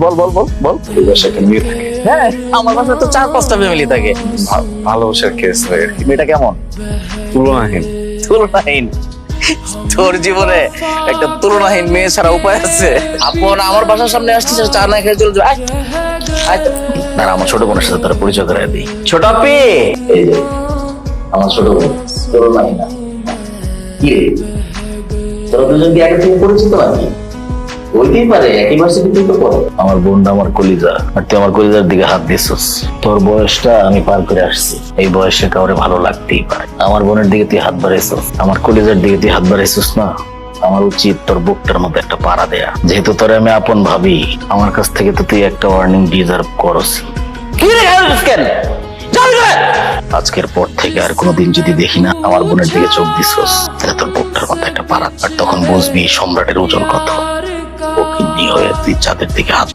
বল বল বল বল। এই বাসায় একটা মেয়ে থাকে, হ্যাঁ, আমার বাসায় তো 4-5টা ফ্যামিলি থাকে। ভালোবাসার কেস হয় আর কি, মেয়েটা কেমন? তুলনাহীন। তুলনাহীন? তোর জীবনে একটা তুলনাহীন মেয়ে ছাড়া উপায় আছে? আপন আমার বাসার সামনে আসছিস, চা না খেয়ে চলে যাবে। না, আমার ছোট বোনের সাথে তোর পরিচয় করে দিই। ছোট আপি, এই যে আমার ছোট বোন তুলনাহীন। কি রে, তোরা দুজন কি আগে থেকে পরিচিত নাকি? হইতেই পারে, একই ভার্সিটিতে তো পড়ে। আমার বোনটা আমার কলিজা, আর তুই আমার কলিজার দিকে হাত দিছিস। তোর বয়সটা আমি পার করে আসছি, এই বয়সে কাউরে ভালো লাগতেই পারে। আমার বোনের দিকে তুই হাত বাড়াইছিস, আমার কলিজার দিকে তুই হাত বাড়াইছিস না। আমার উচিত তোর বুকটার মধ্যে একটা পাড়া দেয়া। যেহেতু তোরে আমি আপন ভাবি, আমার কাছ থেকে তো তুই একটা ওয়ার্নিং ডিজার্ভ করস। কি রে কেন? আজকের পর থেকে আর কোনোদিন যদি দেখি না আমার বোনের দিকে চোখ দিছস, তাহলে তোর বুকটার মধ্যে একটা পাড়া। আর তখন বুঝবি সম্রাটের ওজন কত। ও কিডনি হয়ে তুই চাঁদের দিকে হাত